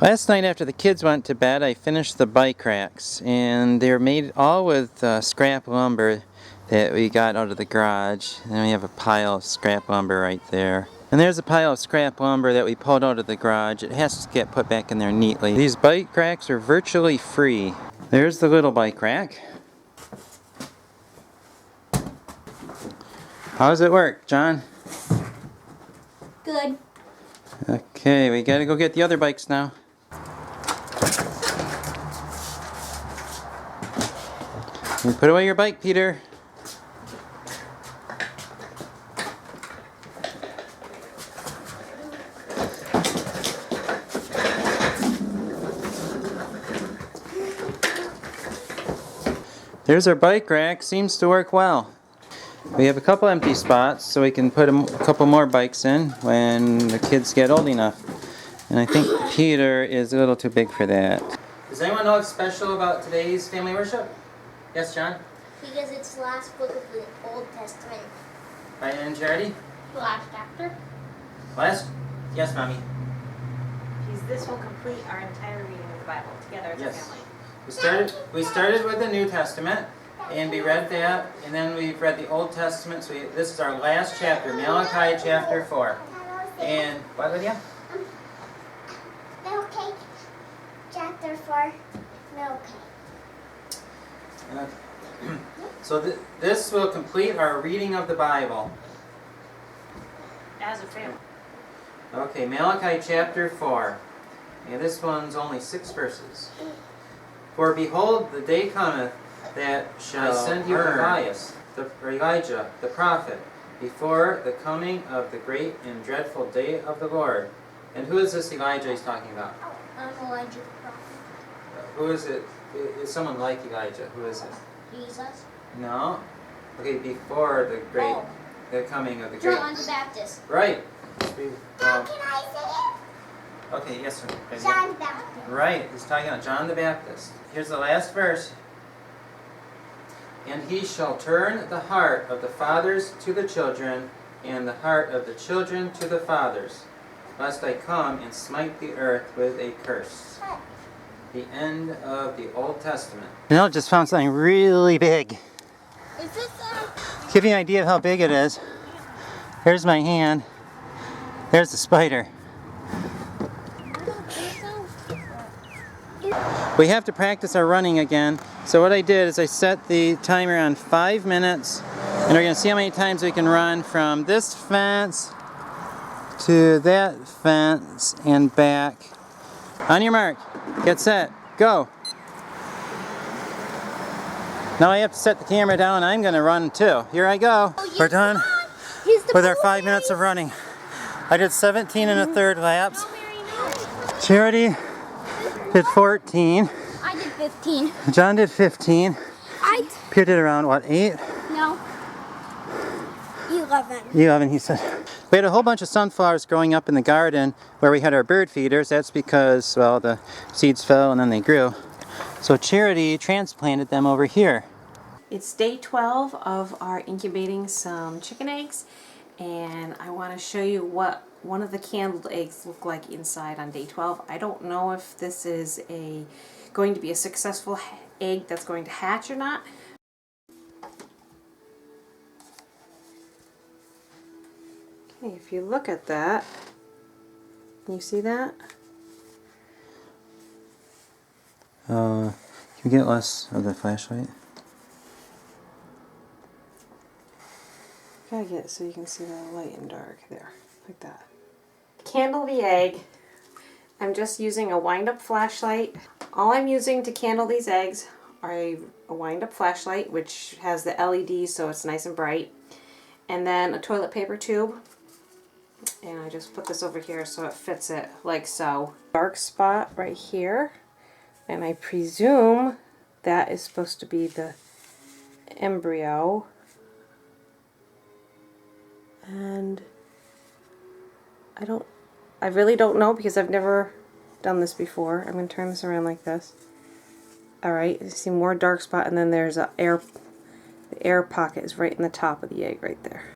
Last night after the kids went to bed, I finished the bike racks, and they're made all with scrap lumber that we got out of the garage. And we have a pile of scrap lumber right there. And there's a pile of scrap lumber that we pulled out of the garage. It has to get put back in there neatly. These bike racks are virtually free. There's the little bike rack. How does it work, John? Good. Okay, we gotta go get the other bikes now. You put away your bike, Peter. There's our bike rack. Seems to work well. We have a couple empty spots, so we can put a couple more bikes in when the kids get old enough. And I think Peter is a little too big for that. Does anyone know what's special about today's family worship? Yes, John? Because it's the last book of the Old Testament. Right, and Charity? The last chapter. Last? Yes, Mommy. Because this will complete our entire reading of the Bible together as a family. We started with the New Testament, and we read that, and then we've read the Old Testament. So this is our last chapter, Malachi chapter 4. And what, Lydia? Milk cake. Chapter 4. Milk cake. So this will complete our reading of the Bible. As a family. Okay, Malachi chapter 4. And this one's only 6 verses. For behold, the day cometh that shall send you Elijah, the prophet, before the coming of the great and dreadful day of the Lord. And who is this Elijah he's talking about? I'm Elijah the prophet. Who is it? Is someone like Elijah? Who is it? Jesus. No. Okay, before the coming of the great. John the Baptist. Right. Can I say it? Okay, yes, sir. John the Baptist. Right, he's talking about John the Baptist. Here's the last verse. And he shall turn the heart of the fathers to the children, and the heart of the children to the fathers, lest I come and smite the earth with a curse. The end of the Old Testament. You know, just found something really big. Is this Give you an idea of how big it is. Here's my hand. There's the spider. We have to practice our running again. So what I did is I set the timer on 5 minutes, and we're going to see how many times we can run from this fence to that fence and back. On your mark, get set, go. Now I have to set the camera down. I'm going to run too. Here I go. We're done with our 5 minutes of running. I did 17 and a third laps. Charity did 14. I did 15. John did 15. Peter did around, what, 8? No. 11. 11, he said. We had a whole bunch of sunflowers growing up in the garden where we had our bird feeders. That's because, well, the seeds fell and then they grew. So Charity transplanted them over here. It's day 12 of our incubating some chicken eggs, and I want to show you what one of the candled eggs look like inside on day 12. I don't know if this is going to be a successful egg that's going to hatch or not. Okay, if you look at that, can you see that? Can you get less of the flashlight? Gotta get it so you can see the light and dark there, like that. Candle the egg. I'm just using a wind-up flashlight. All I'm using to candle these eggs are a wind-up flashlight, which has the LED so it's nice and bright, and then a toilet paper tube. And I just put this over here so it fits it like so. Dark spot right here, and I presume that is supposed to be the embryo. And I really don't know because I've never done this before. I'm going to turn this around like this. Alright, you see more dark spot, and then there's the air pocket is right in the top of the egg right there.